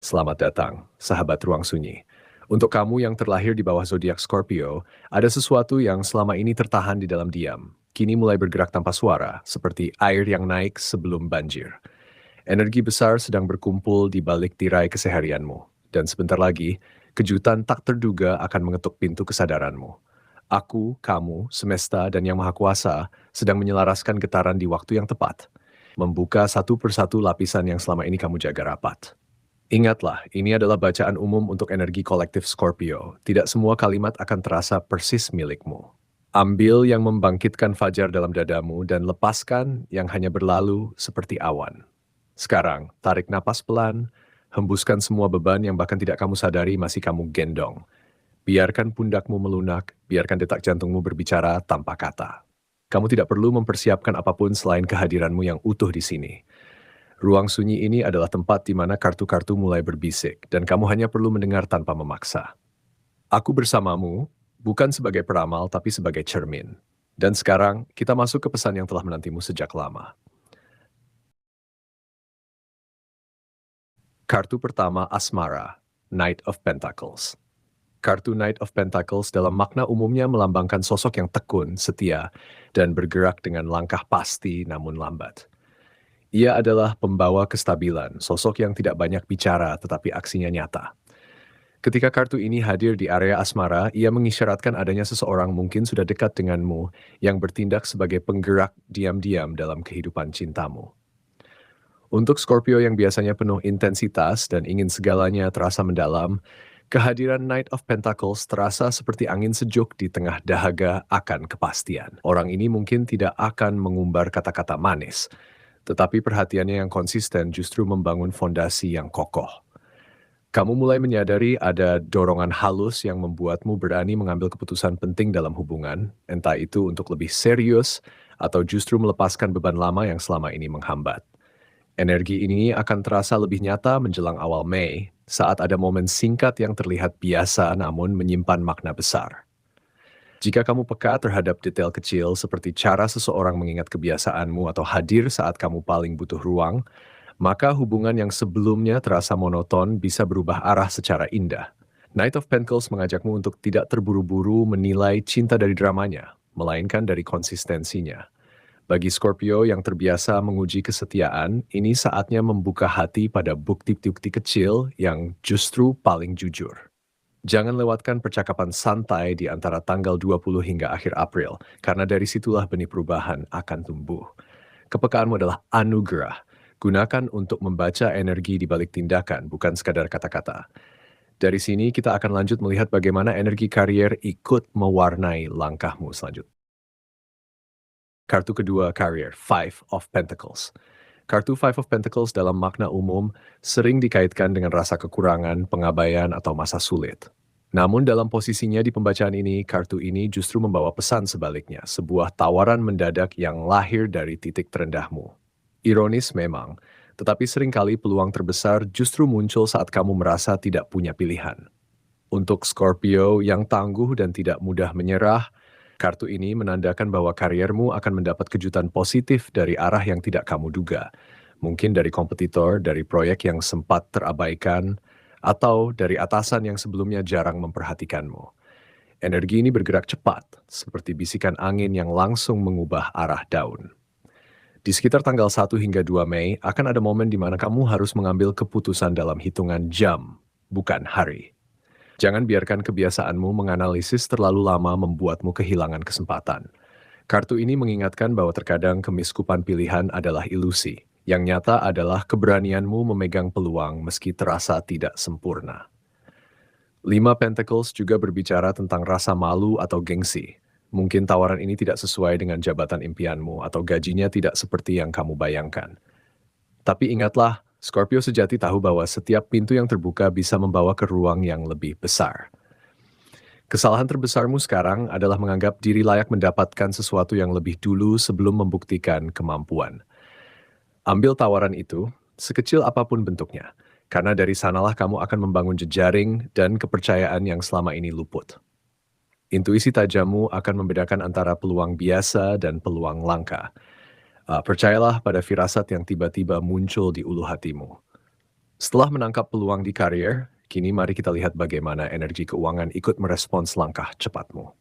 Selamat datang, sahabat ruang sunyi. Untuk kamu yang terlahir di bawah zodiak Scorpio, ada sesuatu yang selama ini tertahan di dalam diam. Kini mulai bergerak tanpa suara, seperti air yang naik sebelum banjir. Energi besar sedang berkumpul di balik tirai keseharianmu. Dan sebentar lagi, kejutan tak terduga akan mengetuk pintu kesadaranmu. Aku, kamu, semesta, dan Yang Maha Kuasa sedang menyelaraskan getaran di waktu yang tepat. Membuka satu persatu lapisan yang selama ini kamu jaga rapat. Ingatlah, ini adalah bacaan umum untuk energi kolektif Scorpio. Tidak semua kalimat akan terasa persis milikmu. Ambil yang membangkitkan fajar dalam dadamu dan lepaskan yang hanya berlalu seperti awan. Sekarang, tarik napas pelan, hembuskan semua beban yang bahkan tidak kamu sadari masih kamu gendong. Biarkan pundakmu melunak, biarkan detak jantungmu berbicara tanpa kata. Kamu tidak perlu mempersiapkan apapun selain kehadiranmu yang utuh di sini. Ruang sunyi ini adalah tempat di mana kartu-kartu mulai berbisik, dan kamu hanya perlu mendengar tanpa memaksa. Aku bersamamu, bukan sebagai peramal, tapi sebagai cermin. Dan sekarang, kita masuk ke pesan yang telah menantimu sejak lama. Kartu pertama Asmara, Knight of Pentacles. Kartu Knight of Pentacles dalam makna umumnya melambangkan sosok yang tekun, setia, dan bergerak dengan langkah pasti namun lambat. Ia adalah pembawa kestabilan, sosok yang tidak banyak bicara tetapi aksinya nyata. Ketika kartu ini hadir di area asmara, ia mengisyaratkan adanya seseorang mungkin sudah dekat denganmu yang bertindak sebagai penggerak diam-diam dalam kehidupan cintamu. Untuk Scorpio yang biasanya penuh intensitas dan ingin segalanya terasa mendalam, kehadiran Knight of Pentacles terasa seperti angin sejuk di tengah dahaga akan kepastian. Orang ini mungkin tidak akan mengumbar kata-kata manis, tetapi perhatiannya yang konsisten justru membangun fondasi yang kokoh. Kamu mulai menyadari ada dorongan halus yang membuatmu berani mengambil keputusan penting dalam hubungan, entah itu untuk lebih serius atau justru melepaskan beban lama yang selama ini menghambat. Energi ini akan terasa lebih nyata menjelang awal Mei, saat ada momen singkat yang terlihat biasa namun menyimpan makna besar. Jika kamu peka terhadap detail kecil seperti cara seseorang mengingat kebiasaanmu atau hadir saat kamu paling butuh ruang, maka hubungan yang sebelumnya terasa monoton bisa berubah arah secara indah. Knight of Pentacles mengajakmu untuk tidak terburu-buru menilai cinta dari dramanya, melainkan dari konsistensinya. Bagi Scorpio yang terbiasa menguji kesetiaan, ini saatnya membuka hati pada bukti-bukti kecil yang justru paling jujur. Jangan lewatkan percakapan santai di antara tanggal 20 hingga akhir April, karena dari situlah benih perubahan akan tumbuh. Kepekaanmu adalah anugerah. Gunakan untuk membaca energi di balik tindakan, bukan sekadar kata-kata. Dari sini kita akan lanjut melihat bagaimana energi karier ikut mewarnai langkahmu selanjutnya. Kartu kedua karier, Five of Pentacles. Kartu Five of Pentacles dalam makna umum sering dikaitkan dengan rasa kekurangan, pengabaian, atau masa sulit. Namun dalam posisinya di pembacaan ini, kartu ini justru membawa pesan sebaliknya, sebuah tawaran mendadak yang lahir dari titik terendahmu. Ironis memang, tetapi seringkali peluang terbesar justru muncul saat kamu merasa tidak punya pilihan. Untuk Scorpio yang tangguh dan tidak mudah menyerah, kartu ini menandakan bahwa kariermu akan mendapat kejutan positif dari arah yang tidak kamu duga. Mungkin dari kompetitor, dari proyek yang sempat terabaikan, atau dari atasan yang sebelumnya jarang memperhatikanmu. Energi ini bergerak cepat, seperti bisikan angin yang langsung mengubah arah daun. Di sekitar tanggal 1 hingga 2 Mei, akan ada momen di mana kamu harus mengambil keputusan dalam hitungan jam, bukan hari. Jangan biarkan kebiasaanmu menganalisis terlalu lama membuatmu kehilangan kesempatan. Kartu ini mengingatkan bahwa terkadang kemiskupan pilihan adalah ilusi. Yang nyata adalah keberanianmu memegang peluang meski terasa tidak sempurna. 5 Pentacles juga berbicara tentang rasa malu atau gengsi. Mungkin tawaran ini tidak sesuai dengan jabatan impianmu atau gajinya tidak seperti yang kamu bayangkan. Tapi ingatlah, Scorpio sejati tahu bahwa setiap pintu yang terbuka bisa membawa ke ruang yang lebih besar. Kesalahan terbesarmu sekarang adalah menganggap diri layak mendapatkan sesuatu yang lebih dulu sebelum membuktikan kemampuan. Ambil tawaran itu, sekecil apapun bentuknya, karena dari sanalah kamu akan membangun jejaring dan kepercayaan yang selama ini luput. Intuisi tajammu akan membedakan antara peluang biasa dan peluang langka. Percayalah pada firasat yang tiba-tiba muncul di ulu hatimu. Setelah menangkap peluang di karier, kini mari kita lihat bagaimana energi keuangan ikut merespons langkah cepatmu.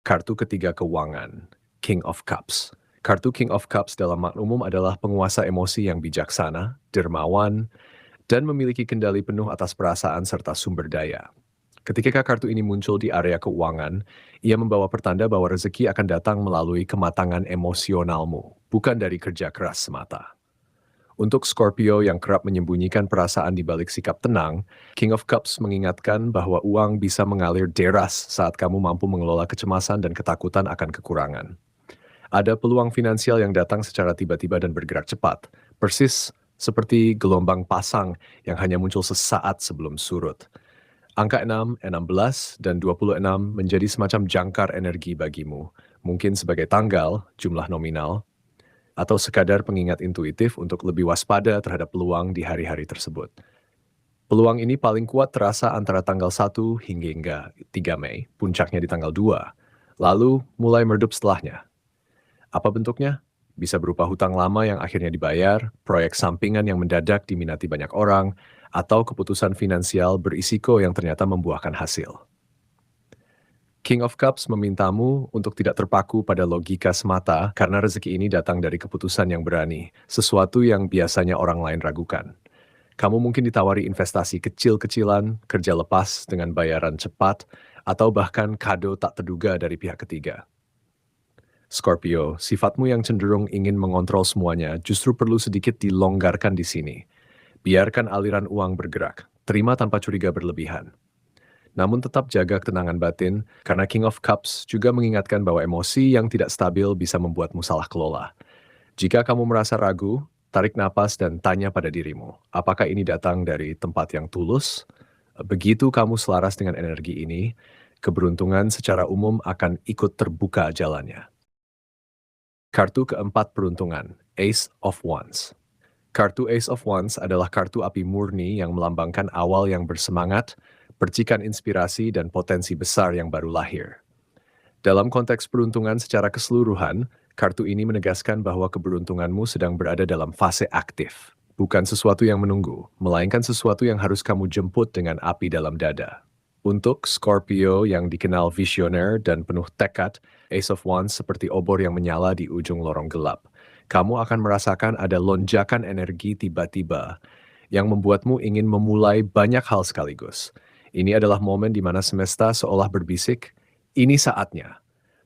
Kartu ketiga keuangan, King of Cups. Kartu King of Cups dalam makna umum adalah penguasa emosi yang bijaksana, dermawan, dan memiliki kendali penuh atas perasaan serta sumber daya. Ketika kartu ini muncul di area keuangan, ia membawa pertanda bahwa rezeki akan datang melalui kematangan emosionalmu, bukan dari kerja keras semata. Untuk Scorpio yang kerap menyembunyikan perasaan di balik sikap tenang, King of Cups mengingatkan bahwa uang bisa mengalir deras saat kamu mampu mengelola kecemasan dan ketakutan akan kekurangan. Ada peluang finansial yang datang secara tiba-tiba dan bergerak cepat, persis seperti gelombang pasang yang hanya muncul sesaat sebelum surut. Angka 6, 16, dan 26 menjadi semacam jangkar energi bagimu, mungkin sebagai tanggal, jumlah nominal, atau sekadar pengingat intuitif untuk lebih waspada terhadap peluang di hari-hari tersebut. Peluang ini paling kuat terasa antara tanggal 1 hingga 3 Mei, puncaknya di tanggal 2, lalu mulai meredup setelahnya. Apa bentuknya? Bisa berupa hutang lama yang akhirnya dibayar, proyek sampingan yang mendadak diminati banyak orang, atau keputusan finansial berisiko yang ternyata membuahkan hasil. King of Cups memintamu untuk tidak terpaku pada logika semata karena rezeki ini datang dari keputusan yang berani, sesuatu yang biasanya orang lain ragukan. Kamu mungkin ditawari investasi kecil-kecilan, kerja lepas dengan bayaran cepat, atau bahkan kado tak terduga dari pihak ketiga. Scorpio, sifatmu yang cenderung ingin mengontrol semuanya justru perlu sedikit dilonggarkan di sini. Biarkan aliran uang bergerak, terima tanpa curiga berlebihan. Namun tetap jaga ketenangan batin, karena King of Cups juga mengingatkan bahwa emosi yang tidak stabil bisa membuatmu salah kelola. Jika kamu merasa ragu, tarik napas dan tanya pada dirimu, apakah ini datang dari tempat yang tulus? Begitu kamu selaras dengan energi ini, keberuntungan secara umum akan ikut terbuka jalannya. Kartu keempat peruntungan, Ace of Wands. Kartu Ace of Wands adalah kartu api murni yang melambangkan awal yang bersemangat, percikan inspirasi, dan potensi besar yang baru lahir. Dalam konteks peruntungan secara keseluruhan, kartu ini menegaskan bahwa keberuntunganmu sedang berada dalam fase aktif. Bukan sesuatu yang menunggu, melainkan sesuatu yang harus kamu jemput dengan api dalam dada. Untuk Scorpio yang dikenal visioner dan penuh tekad, Ace of Wands seperti obor yang menyala di ujung lorong gelap. Kamu akan merasakan ada lonjakan energi tiba-tiba yang membuatmu ingin memulai banyak hal sekaligus. Ini adalah momen di mana semesta seolah berbisik, ini saatnya.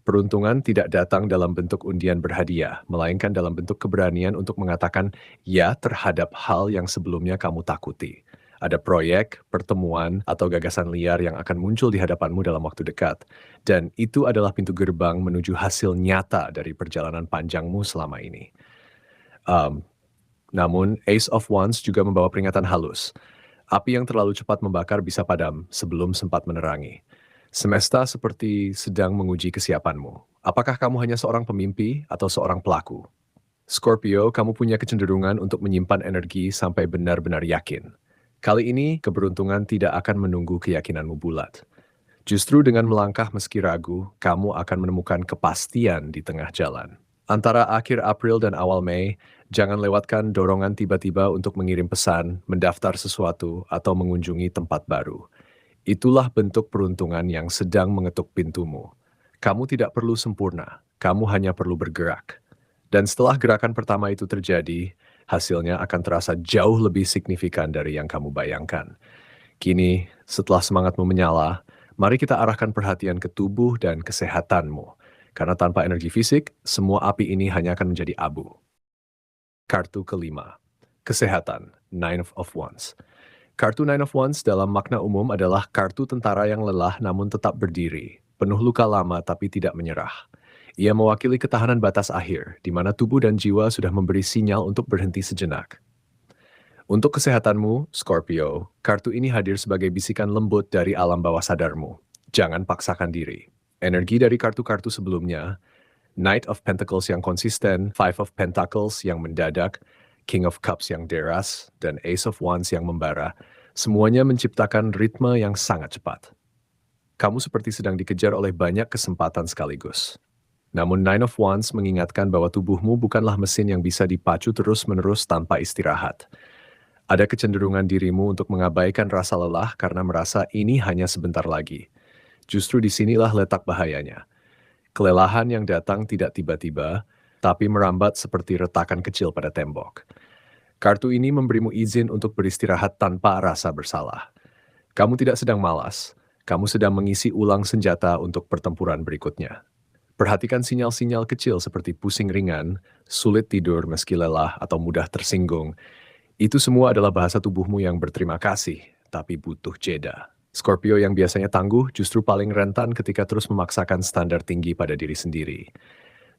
Peruntungan tidak datang dalam bentuk undian berhadiah, melainkan dalam bentuk keberanian untuk mengatakan ya terhadap hal yang sebelumnya kamu takuti. Ada proyek, pertemuan, atau gagasan liar yang akan muncul di hadapanmu dalam waktu dekat. Dan itu adalah pintu gerbang menuju hasil nyata dari perjalanan panjangmu selama ini. Namun, Ace of Wands juga membawa peringatan halus. Api yang terlalu cepat membakar bisa padam sebelum sempat menerangi. Semesta seperti sedang menguji kesiapanmu. Apakah kamu hanya seorang pemimpi atau seorang pelaku? Scorpio, kamu punya kecenderungan untuk menyimpan energi sampai benar-benar yakin. Kali ini, keberuntungan tidak akan menunggu keyakinanmu bulat. Justru dengan melangkah meski ragu, kamu akan menemukan kepastian di tengah jalan. Antara akhir April dan awal Mei, jangan lewatkan dorongan tiba-tiba untuk mengirim pesan, mendaftar sesuatu, atau mengunjungi tempat baru. Itulah bentuk peruntungan yang sedang mengetuk pintumu. Kamu tidak perlu sempurna, kamu hanya perlu bergerak. Dan setelah gerakan pertama itu terjadi, hasilnya akan terasa jauh lebih signifikan dari yang kamu bayangkan. Kini, setelah semangatmu menyala, mari kita arahkan perhatian ke tubuh dan kesehatanmu. Karena tanpa energi fisik, semua api ini hanya akan menjadi abu. Kartu kelima, kesehatan, Nine of Wands. Kartu Nine of Wands dalam makna umum adalah kartu tentara yang lelah namun tetap berdiri, penuh luka lama tapi tidak menyerah. Ia mewakili ketahanan batas akhir, di mana tubuh dan jiwa sudah memberi sinyal untuk berhenti sejenak. Untuk kesehatanmu, Scorpio, kartu ini hadir sebagai bisikan lembut dari alam bawah sadarmu. Jangan paksakan diri. Energi dari kartu-kartu sebelumnya, Knight of Pentacles yang konsisten, Five of Pentacles yang mendadak, King of Cups yang deras, dan Ace of Wands yang membara, semuanya menciptakan ritme yang sangat cepat. Kamu seperti sedang dikejar oleh banyak kesempatan sekaligus. Namun Nine of Wands mengingatkan bahwa tubuhmu bukanlah mesin yang bisa dipacu terus-menerus tanpa istirahat. Ada kecenderungan dirimu untuk mengabaikan rasa lelah karena merasa ini hanya sebentar lagi. Justru disinilah letak bahayanya. Kelelahan yang datang tidak tiba-tiba, tapi merambat seperti retakan kecil pada tembok. Kartu ini memberimu izin untuk beristirahat tanpa rasa bersalah. Kamu tidak sedang malas, kamu sedang mengisi ulang senjata untuk pertempuran berikutnya. Perhatikan sinyal-sinyal kecil seperti pusing ringan, sulit tidur meski lelah atau mudah tersinggung. Itu semua adalah bahasa tubuhmu yang berterima kasih, tapi butuh jeda. Scorpio yang biasanya tangguh justru paling rentan ketika terus memaksakan standar tinggi pada diri sendiri.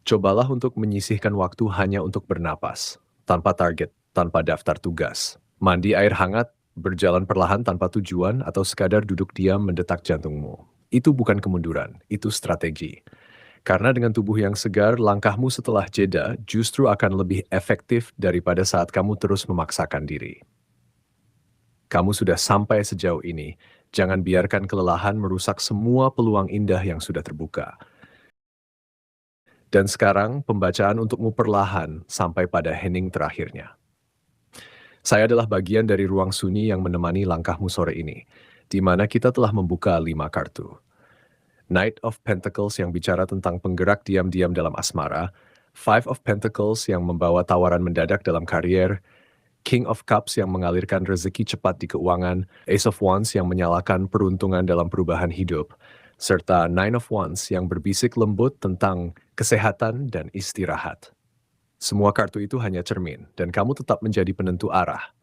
Cobalah untuk menyisihkan waktu hanya untuk bernapas, tanpa target, tanpa daftar tugas. Mandi air hangat, berjalan perlahan tanpa tujuan, atau sekadar duduk diam mendetak jantungmu. Itu bukan kemunduran, itu strategi. Karena dengan tubuh yang segar, langkahmu setelah jeda justru akan lebih efektif daripada saat kamu terus memaksakan diri. Kamu sudah sampai sejauh ini, jangan biarkan kelelahan merusak semua peluang indah yang sudah terbuka. Dan sekarang, pembacaan untukmu perlahan sampai pada hening terakhirnya. Saya adalah bagian dari ruang sunyi yang menemani langkahmu sore ini, di mana kita telah membuka 5 kartu. Knight of Pentacles yang bicara tentang penggerak diam-diam dalam asmara, Five of Pentacles yang membawa tawaran mendadak dalam karier, King of Cups yang mengalirkan rezeki cepat di keuangan, Ace of Wands yang menyalakan peruntungan dalam perubahan hidup, serta Nine of Wands yang berbisik lembut tentang kesehatan dan istirahat. Semua kartu itu hanya cermin, dan kamu tetap menjadi penentu arah.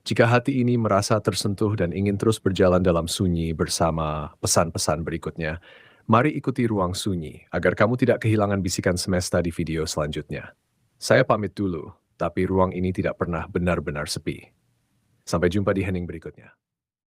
Jika hati ini merasa tersentuh dan ingin terus berjalan dalam sunyi bersama pesan-pesan berikutnya, mari ikuti ruang sunyi agar kamu tidak kehilangan bisikan semesta di video selanjutnya. Saya pamit dulu, tapi ruang ini tidak pernah benar-benar sepi. Sampai jumpa di hening berikutnya.